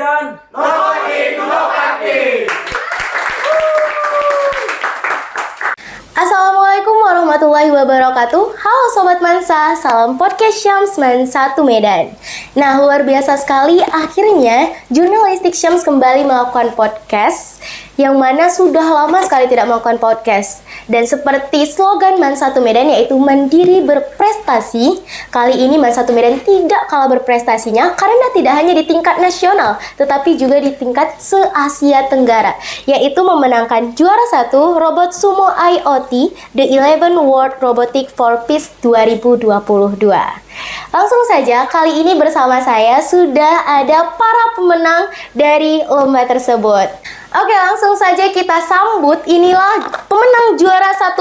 dengan Nomor Inovasi. Assalamualaikum warahmatullahi wabarakatuh. Halo Sobat Mansa, salam podcast Syams Man 1 Medan. Nah, luar biasa sekali, akhirnya Jurnalistik Syams kembali melakukan podcast yang mana sudah lama sekali tidak melakukan podcast. Dan seperti slogan Man 1 Medan yaitu mandiri berprestasi, kali ini Man 1 Medan tidak kalah berprestasinya karena tidak hanya di tingkat nasional, tetapi juga di tingkat se-Asia Tenggara, yaitu memenangkan juara 1 Robot Sumo IoT The 11 World Robotic for Peace 2022. Langsung saja, kali ini bersama saya sudah ada para pemenang dari lomba tersebut. Oke, langsung saja kita sambut. Inilah pemenang juara 1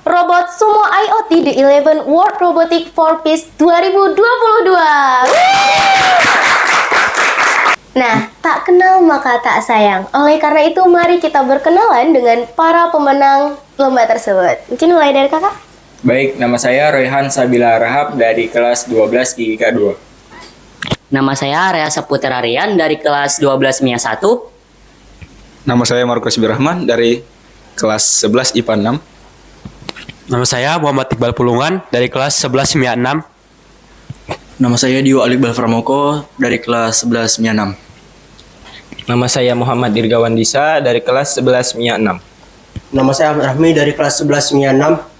Robot Sumo IoT The 11 World Robotic for Peace 2022. Nah, tak kenal maka tak sayang. Oleh karena itu, mari kita berkenalan dengan para pemenang lomba tersebut. Mungkin mulai dari kakak. Baik, nama saya Royhan Sabila Rahab dari kelas 12 IIK 2. Nama saya Rea Saputra Rian dari kelas 12 MIA 1. Nama saya Markus Birahman dari kelas 11 IPA 6. Nama saya Muhammad Iqbal Pulungan dari kelas 11 MIA 6. Nama saya Dio Aliqbal Pramoko dari kelas 11 MIA 6. Nama saya Muhammad Dirgawan Disa dari kelas 11 MIA 6. Nama saya Ahmad Rahmi dari kelas 11 MIA 6.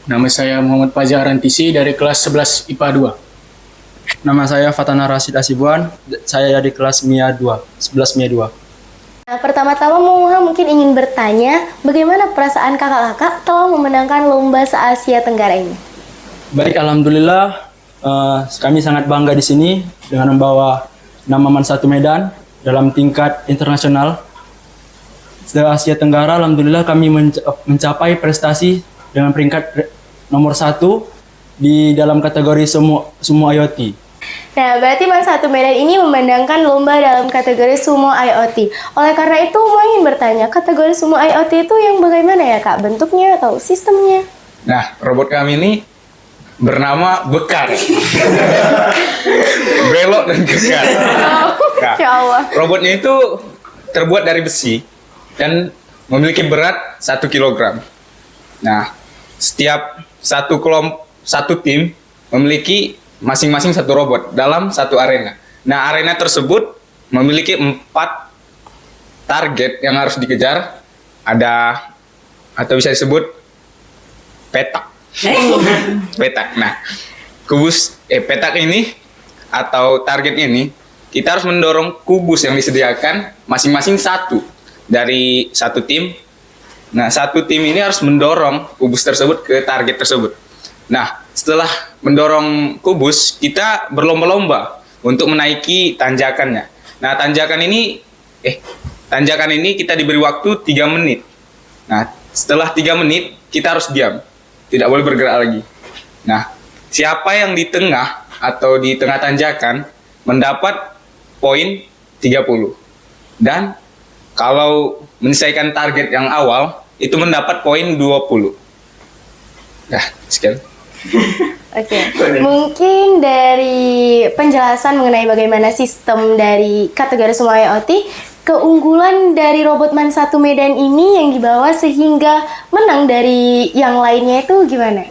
Nama saya Muhammad Fajar Rantisi dari kelas 11 IPA 2. Nama saya Fatana Rasid Asibuan, saya dari kelas MIA 2, 11 MIA 2. Nah, pertama-tama mungkin ingin bertanya, bagaimana perasaan kakak-kakak telah memenangkan lomba se-Asia Tenggara ini? Baik, alhamdulillah, kami sangat bangga di sini dengan membawa nama Man 1 Medan dalam tingkat internasional. Se-Asia Tenggara, alhamdulillah kami mencapai prestasi dengan peringkat nomor 1 di dalam kategori Sumo IoT. Nah, berarti Man 1 Medan ini memandangkan lomba dalam kategori Sumo IoT. Oleh karena itu, mau ingin bertanya, kategori Sumo IoT itu yang bagaimana ya Kak? Bentuknya atau sistemnya? Nah, robot kami ini bernama Bekar. Belok dan kekar. Nah, robotnya itu terbuat dari besi dan memiliki berat 1 kg. Nah, setiap satu tim memiliki masing-masing satu robot dalam satu arena. Nah, arena tersebut memiliki 4 target yang harus dikejar. Ada atau bisa disebut petak. Petak. Nah, petak ini atau target ini kita harus mendorong kubus yang disediakan masing-masing satu dari satu tim. Nah, satu tim ini harus mendorong kubus tersebut ke target tersebut. Nah, setelah mendorong kubus, kita berlomba-lomba untuk menaiki tanjakannya. Nah, tanjakan ini kita diberi waktu 3 menit. Nah, setelah 3 menit, kita harus diam. Tidak boleh bergerak lagi. Nah, siapa yang di tengah atau di tengah tanjakan mendapat poin 30. Dan kalau menyelesaikan target yang awal, itu mendapat poin 20. Nah, sekian. Oke, mungkin dari penjelasan mengenai bagaimana sistem dari kategori Sumo IoT, keunggulan dari robot Man 1 Medan ini yang dibawa sehingga menang dari yang lainnya itu gimana?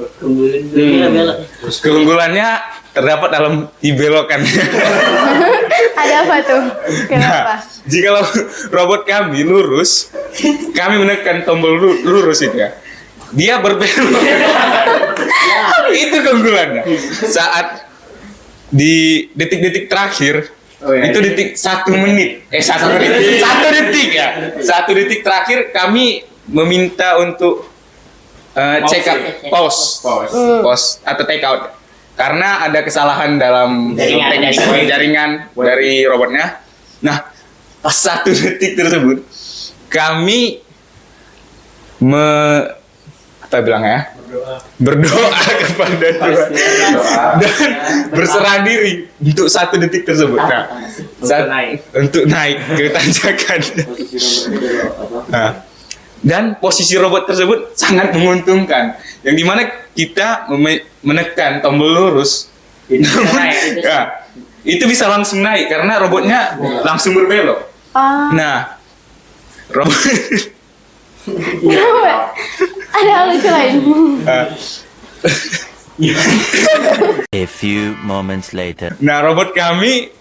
Keunggulannya terdapat dalam dibelokan. Ada apa tuh? Kenapa? Nah, jika robot kami lurus, kami menekan tombol lurus itu ya. Dia berbelok. Itu keunggulannya. Saat di detik-detik terakhir, itu detik 1 menit. 1 detik ya. 1 detik terakhir kami meminta untuk check up pause atau take out. Karena ada kesalahan dalam teknis jaringan dari robotnya. Nah, pas 1 detik tersebut kami berdoa kepada Tuhan dan berserah diri untuk 1 detik tersebut. Nah, untuk naik ke tanjakan. Nah, dan posisi robot tersebut sangat menguntungkan, yang dimana kita menekan tombol lurus, namun, ya, itu bisa langsung naik karena robotnya langsung berbelok. Nah, robot Ada hal lucu lain. A few moments later. Nah, robot kami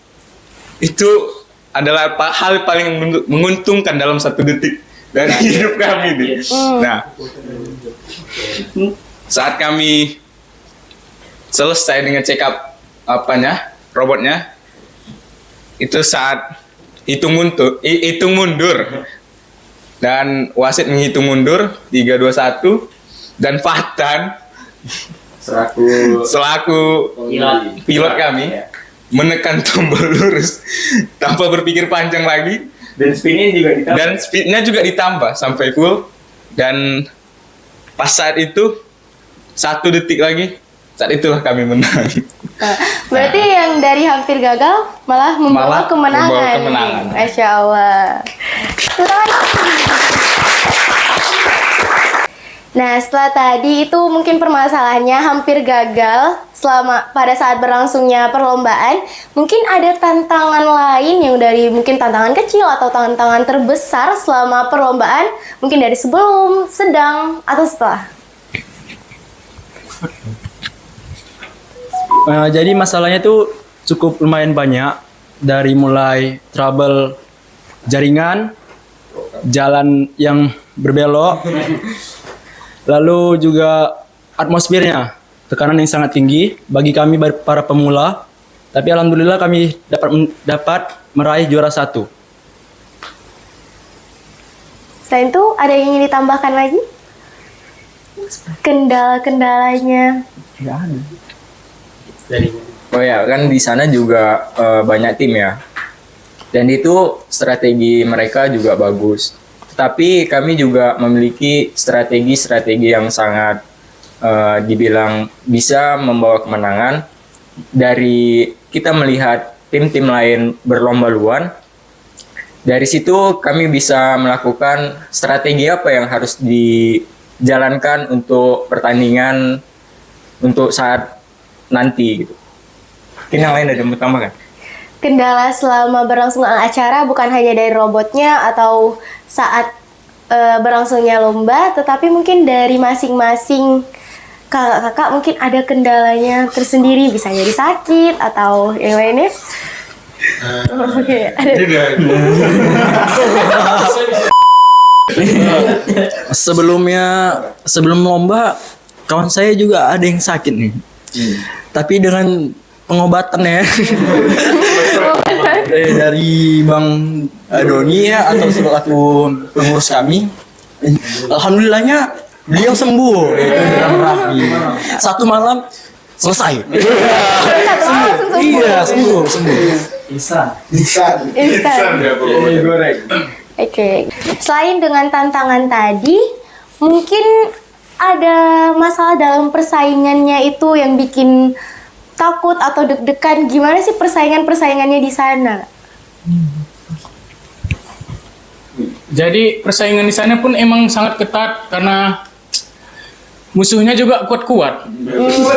itu adalah hal paling menguntungkan dalam 1 detik dari hidup kami nih. Nah, saat kami selesai dengan check up robotnya, itu saat hitung mundur dan wasit menghitung mundur 3, 2, 1 dan Fahtan selaku pilot kami menekan tombol lurus tanpa berpikir panjang lagi dan speednya juga ditambah sampai full, dan pas saat itu 1 detik lagi, saat itulah kami menang. Berarti yang dari hampir gagal malah membawa kemenangan. Masya Allah. Nah, setelah tadi itu mungkin permasalahannya hampir gagal pada saat berlangsungnya perlombaan. Mungkin ada tantangan lain yang dari mungkin tantangan kecil atau tantangan terbesar selama perlombaan, mungkin dari sebelum, sedang, atau setelah. Jadi masalahnya tuh cukup lumayan banyak, dari mulai trouble jaringan, jalan yang berbelok, lalu juga atmosfernya, tekanan yang sangat tinggi bagi kami para pemula. Tapi alhamdulillah kami dapat meraih juara 1. Selain itu ada yang ingin ditambahkan lagi? Kendala-kendalanya? Nggak ada. Oh ya, kan di sana juga banyak tim ya. Dan itu strategi mereka juga bagus. Tetapi kami juga memiliki strategi-strategi yang sangat dibilang bisa membawa kemenangan. Dari kita melihat tim-tim lain berlomba-luan, dari situ kami bisa melakukan strategi apa yang harus dijalankan untuk pertandingan untuk saat nanti gitu. Mungkin yang lain ada yang mau tambahkan? Kendala selama berlangsungnya acara bukan hanya dari robotnya atau saat berlangsungnya lomba, tetapi mungkin dari masing-masing kakak-kakak mungkin ada kendalanya tersendiri, bisa jadi sakit atau yang lainnya. Oke, ada. Sebelum lomba, kawan saya juga ada yang sakit nih. Tapi dengan pengobatannya dari Bang Doni ya, atau selaku pengurus kami, alhamdulillahnya beliau sembuh. Satu malam selesai. Sembuh. Instan. Oke. Selain dengan tantangan tadi, mungkin ada masalah dalam persaingannya itu yang bikin takut atau deg-degan. Gimana sih persaingannya di sana? Jadi persaingan di sana pun emang sangat ketat karena musuhnya juga kuat-kuat. Musuh.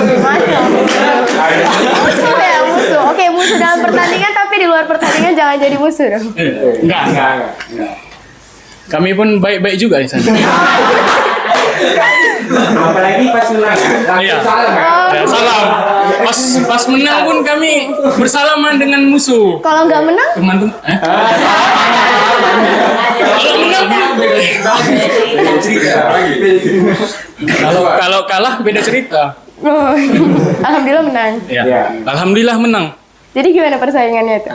Oke, musuh dalam pertandingan, tapi di luar pertandingan jangan jadi musuh dong. Enggak. Kami pun baik-baik juga di sana. Apalagi pas menang. Iya. Salam. Pas menang pun kami bersalaman dengan musuh. Kalau nggak menang? Teman-teman. Kalau menang kalau kalah beda cerita. Alhamdulillah menang. Ya. Alhamdulillah menang. Jadi gimana persaingannya itu?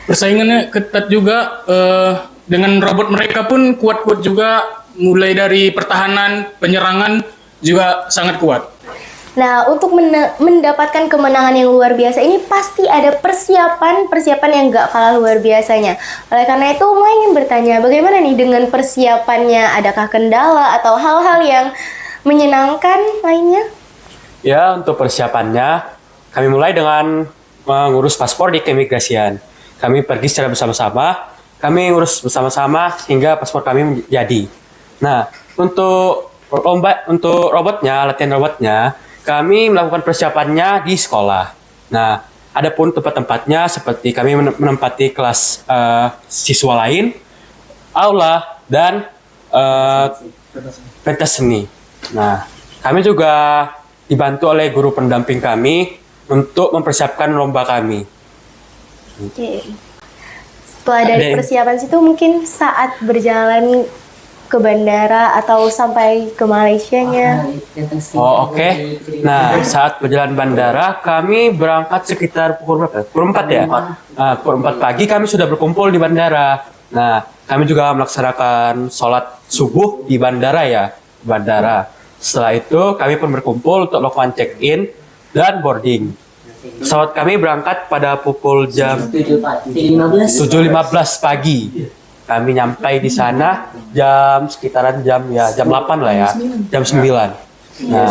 Persaingannya ketat juga, dengan robot mereka pun kuat-kuat juga, mulai dari pertahanan, penyerangan juga sangat kuat. Nah, untuk mendapatkan kemenangan yang luar biasa ini pasti ada persiapan yang gak kalah luar biasanya. Oleh karena itu, mau ingin bertanya, bagaimana nih dengan persiapannya? Adakah kendala atau hal-hal yang menyenangkan lainnya? Ya, untuk persiapannya, kami mulai dengan mengurus paspor di keimigrasian. Kami pergi secara bersama-sama, kami ngurus bersama-sama hingga paspor kami jadi. Nah, untuk robotnya, latihan robotnya, kami melakukan persiapannya di sekolah. Nah, adapun tempat-tempatnya seperti kami menempati kelas siswa lain, aula, dan pentas seni. Nah, kami juga dibantu oleh guru pendamping kami untuk mempersiapkan lomba kami. Oke. Setelah dari persiapan situ mungkin saat berjalan ke bandara atau sampai ke Malaysianya. Oh, oke. Nah, saat perjalanan bandara kami berangkat sekitar pukul berapa? Pukul 4 ya? Pukul 4 pagi kami sudah berkumpul di bandara. Nah, kami juga melaksanakan sholat subuh di bandara ya, bandara. Setelah itu kami pun berkumpul untuk melakukan check-in dan boarding. Pesawat kami berangkat pada pukul jam 7.15 pagi. Kami nyampai di sana sekitaran jam 8 lah ya, jam 9. Nah,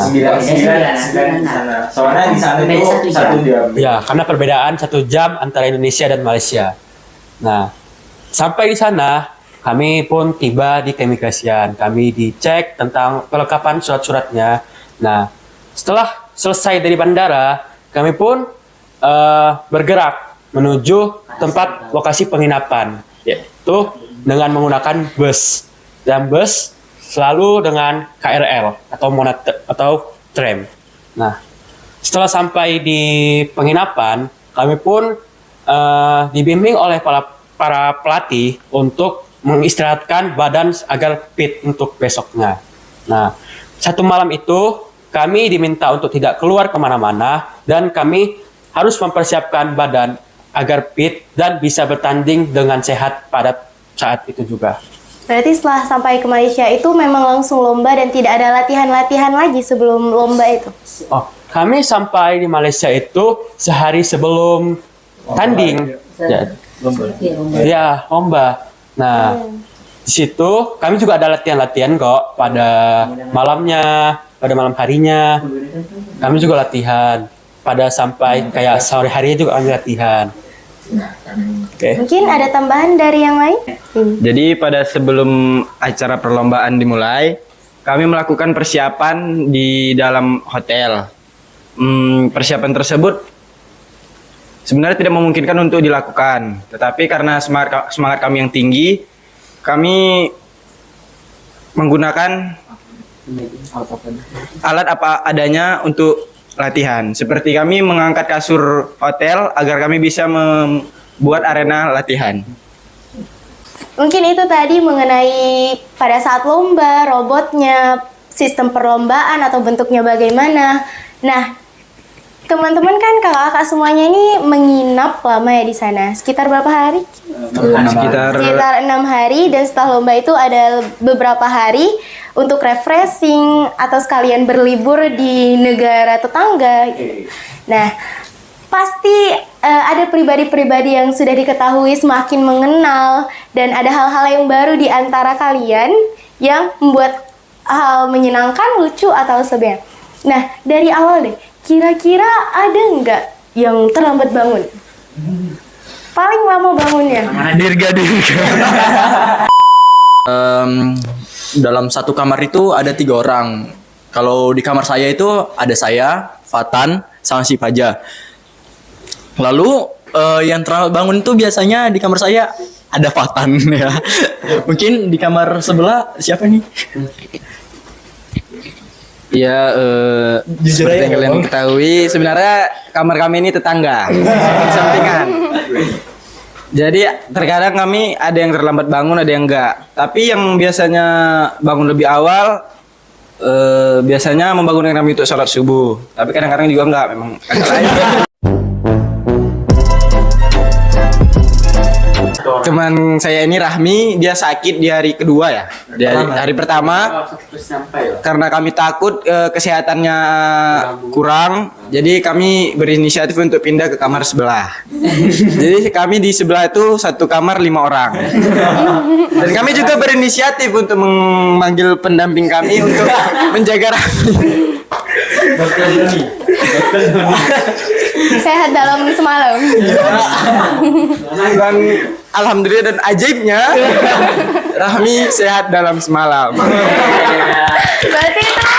Soalnya di sana itu 1 jam. ya, karena perbedaan 1 jam antara Indonesia dan Malaysia. Nah, sampai di sana kami pun tiba di keimigrasian. Kami dicek tentang kelengkapan surat-suratnya. Nah, setelah selesai dari bandara, kami pun bergerak menuju tempat lokasi penginapan, yaitu dengan menggunakan bus. Dan bus selalu dengan KRL atau tram. Nah, setelah sampai di penginapan, kami pun dibimbing oleh para pelatih untuk mengistirahatkan badan agar fit untuk besoknya. Nah, satu malam itu kami diminta untuk tidak keluar kemana-mana dan kami harus mempersiapkan badan agar fit dan bisa bertanding dengan sehat pada saat itu juga. Berarti setelah sampai ke Malaysia itu memang langsung lomba dan tidak ada latihan-latihan lagi sebelum lomba itu? Oh, kami sampai di Malaysia itu sehari sebelum tanding. Ya, lomba. Nah, di situ kami juga ada latihan-latihan kok pada malamnya, pada malam harinya. Kami juga latihan. Pada sampai kayak sore harinya juga kami latihan. Okay. Mungkin ada tambahan dari yang lain? Jadi pada sebelum acara perlombaan dimulai, kami melakukan persiapan di dalam hotel. Persiapan tersebut sebenarnya tidak memungkinkan untuk dilakukan, tetapi karena semangat kami yang tinggi, kami menggunakan alat apa adanya untuk latihan. Seperti kami mengangkat kasur hotel agar kami bisa membuat arena latihan. Mungkin itu tadi mengenai pada saat lomba, robotnya, sistem perlombaan atau bentuknya bagaimana. Nah, teman-teman kan kakak-kakak semuanya ini menginap lama ya di sana. Sekitar berapa hari? Sekitar 6 hari, dan setelah lomba itu ada beberapa hari untuk refreshing atau sekalian berlibur di negara tetangga. Nah, pasti ada pribadi-pribadi yang sudah diketahui semakin mengenal dan ada hal-hal yang baru di antara kalian yang membuat hal menyenangkan, lucu atau sebagainya. Nah, dari awal deh, kira-kira ada nggak yang terlambat bangun? Paling lama bangunnya? Dirga. Dalam satu kamar itu ada 3 orang. Kalau di kamar saya itu ada saya, Fatan, sama si Faja. Lalu yang terlambat bangun itu biasanya di kamar saya ada Fatan ya. Mungkin di kamar sebelah siapa nih? Ya, seperti yang kalian ketahui, sebenarnya kamar kami ini tetangga, sampingan. Jadi terkadang kami ada yang terlambat bangun, ada yang enggak. Tapi yang biasanya bangun lebih awal, biasanya membangunkan kami untuk sholat subuh. Tapi kadang-kadang juga enggak, memang agak lain. Teman saya ini Rahmi, dia sakit di hari kedua ya. Di hari pertama, karena kami takut kesehatannya kurang, jadi kami berinisiatif untuk pindah ke kamar sebelah. Jadi kami di sebelah itu satu kamar 5 orang. Dan kami juga berinisiatif untuk memanggil pendamping kami untuk menjaga Rahmi. Sehat dalam semalam. Dan alhamdulillah dan ajaibnya Rahmi sehat dalam semalam. Berarti itu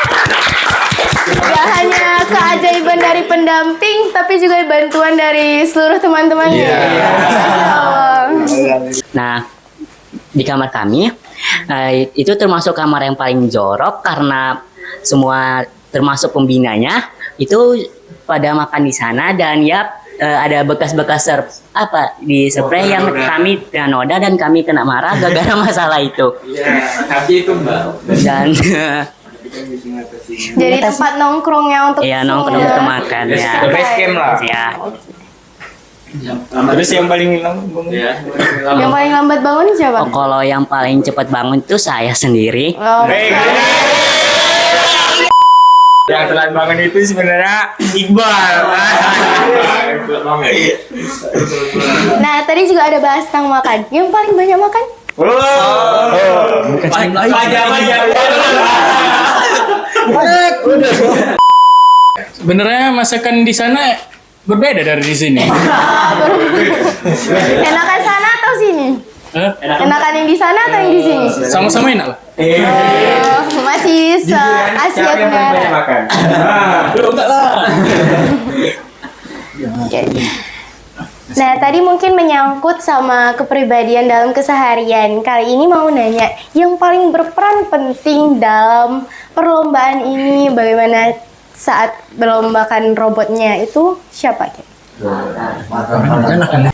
gak hanya keajaiban bantuan dari pendamping, tapi juga bantuan dari seluruh teman-teman. Nah, di kamar kami itu termasuk kamar yang paling jorok karena semua termasuk pembinanya itu pada makan di sana dan ya ada bekas-bekas di spray yang kami kena noda dan kami kena marah gara-gara masalah itu. Tapi itu Mbak. Dan jadi tempat nongkrongnya untuk iya nongkrong untuk makan ya. Base camp lah. Ya. Terus yang paling Yang paling lambat bangun siapa? Oh, kalau yang paling cepat bangun itu saya sendiri. Yang telat bangun itu sebenarnya Iqbal. Nah, tadi juga ada bahas tentang makan. Yang paling banyak makan? Bukan saya lain. Sebenarnya masakan di sana berbeda dari di sini. Enakan sana atau sini? Enakan yang di sana atau yang di sini? Sama-sama enak lah. Masih se-Asia Tenggara. Oke. Nah, tadi mungkin menyangkut sama kepribadian dalam keseharian. Kali ini mau nanya, yang paling berperan penting dalam perlombaan ini, bagaimana saat berlombakan robotnya itu siapa?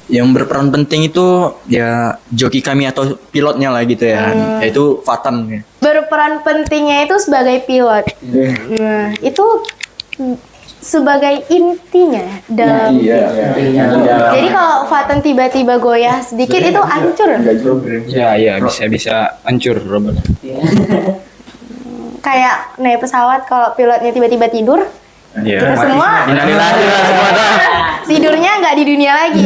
Yang berperan penting itu ya joki kami atau pilotnya lah gitu ya, yaitu Fatan. Berperan pentingnya itu sebagai pilot. Nah, itu sebagai intinya dalam. Jadi kalau Fatan tiba-tiba goyah sedikit itu hancur. Ya bisa hancur robot. Kayak naik pesawat kalau pilotnya tiba-tiba tidur. Kita semua tidurnya nggak di dunia lagi.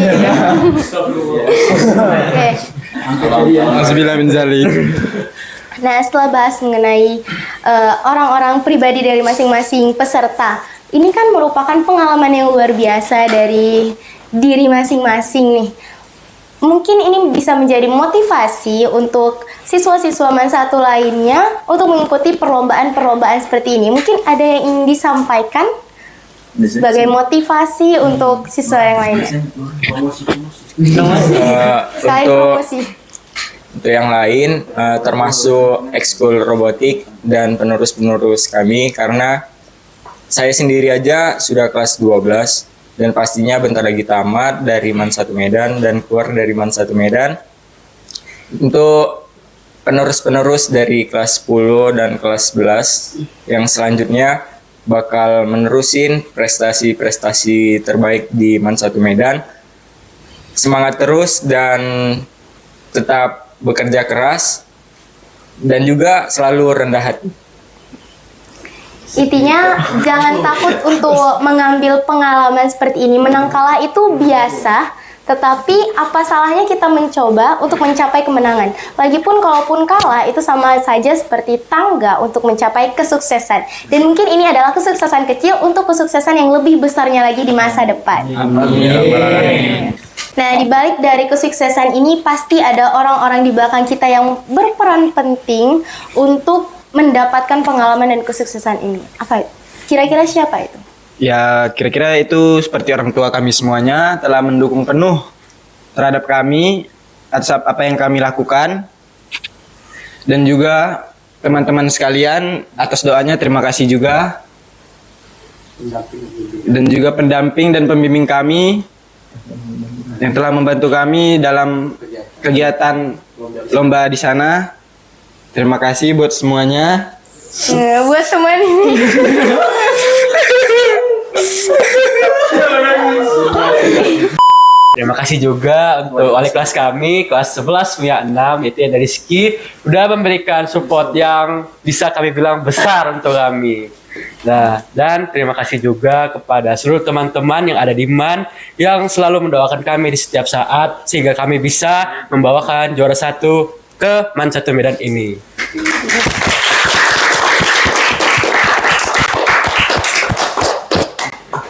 Oke. Nah, setelah bahas mengenai orang-orang pribadi dari masing-masing peserta, ini kan merupakan pengalaman yang luar biasa dari diri masing-masing nih. Mungkin ini bisa menjadi motivasi untuk siswa-siswa MAN 1 lainnya untuk mengikuti perlombaan-perlombaan seperti ini. Mungkin ada yang ingin disampaikan sebagai motivasi untuk siswa yang lainnya. Untuk yang lain termasuk ekskul robotik dan penerus-penerus kami karena saya sendiri aja sudah kelas 12 dan pastinya bentar lagi tamat dari MAN 1 Medan dan keluar dari MAN 1 Medan. Untuk penerus-penerus dari kelas 10 dan kelas 11 yang selanjutnya bakal menerusin prestasi-prestasi terbaik di MAN 1 Medan. Semangat terus dan tetap bekerja keras dan juga selalu rendah hati. Intinya jangan takut untuk mengambil pengalaman seperti ini. Menang kalah itu biasa, tetapi apa salahnya kita mencoba untuk mencapai kemenangan. Lagipun kalaupun kalah itu sama saja seperti tangga untuk mencapai kesuksesan. Dan mungkin ini adalah kesuksesan kecil untuk kesuksesan yang lebih besarnya lagi di masa depan. Nah, di balik dari kesuksesan ini pasti ada orang-orang di belakang kita yang berperan penting untuk mendapatkan pengalaman dan kesuksesan ini. Apa itu? Kira-kira siapa itu? Ya, kira-kira itu seperti orang tua kami semuanya telah mendukung penuh terhadap kami atas apa yang kami lakukan. Dan juga teman-teman sekalian atas doanya terima kasih juga. Dan juga pendamping dan pembimbing kami yang telah membantu kami dalam kegiatan lomba di sana. Terima kasih buat semuanya. Buat teman ini. Terima kasih juga untuk wali kelas kami, kelas 11 MIA 6, yaitu yang dari Rizky, udah memberikan support yang bisa kami bilang besar untuk kami. Nah, dan terima kasih juga kepada seluruh teman-teman yang ada di MAN yang selalu mendoakan kami di setiap saat sehingga kami bisa membawakan juara 1 ke MAN 1 Medan ini.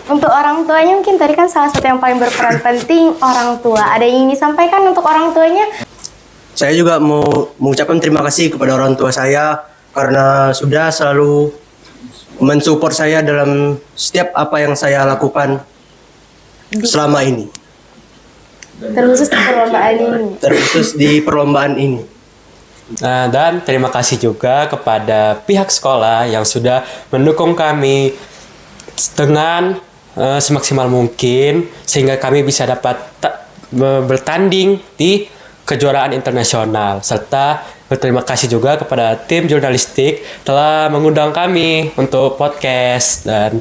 Untuk orang tuanya mungkin tadi kan salah satu yang paling berperan penting orang tua. Ada yang ingin disampaikan untuk orang tuanya? Saya juga mau mengucapkan terima kasih kepada orang tua saya karena sudah selalu mensupport saya dalam setiap apa yang saya lakukan selama ini. Terkhusus di perlombaan ini. Terkhusus di perlombaan ini. Nah, dan terima kasih juga kepada pihak sekolah yang sudah mendukung kami dengan semaksimal mungkin sehingga kami bisa dapat bertanding di kejuaraan internasional, serta berterima kasih juga kepada tim jurnalistik telah mengundang kami untuk podcast, dan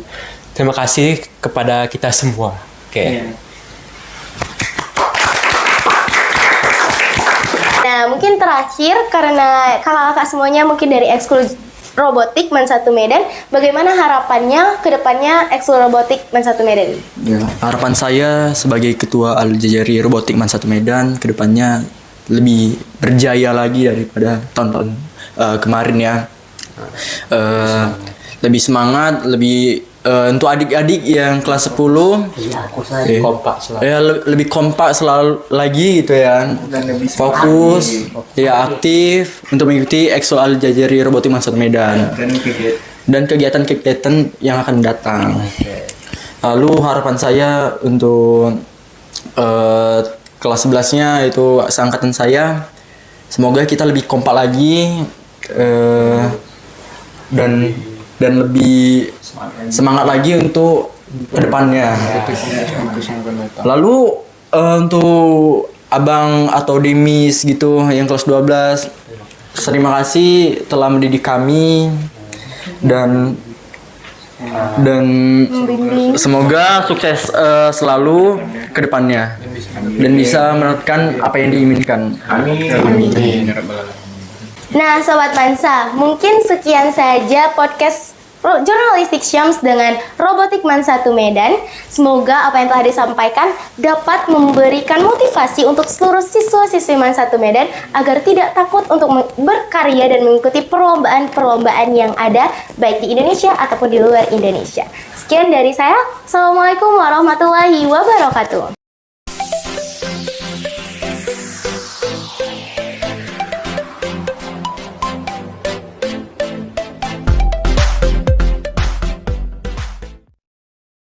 terima kasih kepada kita semua. Oke. Nah, mungkin terakhir karena kakak-kakak semuanya mungkin dari ekskul robotik MAN 1 Medan, bagaimana harapannya ke depannya ekskul robotik MAN 1 Medan? Ya, harapan saya sebagai ketua Al-Jazari Robotik MAN 1 Medan kedepannya lebih berjaya lagi daripada tahun-tahun kemarin ya. Lebih semangat, lebih untuk adik-adik yang kelas 10 Kompak selalu. ya lebih kompak selalu lagi gitu ya, fokus ya, aktif untuk mengikuti ekskul Al-Jazari Robotik MAN 1 Medan dan kegiatan-kegiatan yang akan datang. Lalu harapan saya untuk kelas 11-nya itu seangkatan saya, semoga kita lebih kompak lagi dan lebih semangat lagi untuk kedepannya. Lalu untuk abang atau Demis gitu yang kelas 12, terima kasih telah mendidik kami dan semoga sukses selalu ke depannya dan bisa mendapatkan apa yang diinginkan. Amin. Nah, Sobat Mansa, mungkin sekian saja podcast Jurnalistik Syams dengan Robotik MAN 1 Medan. Semoga apa yang telah disampaikan dapat memberikan motivasi untuk seluruh siswa-siswi MAN 1 Medan agar tidak takut untuk berkarya dan mengikuti perlombaan-perlombaan yang ada baik di Indonesia ataupun di luar Indonesia. Sekian dari saya. Assalamualaikum warahmatullahi wabarakatuh.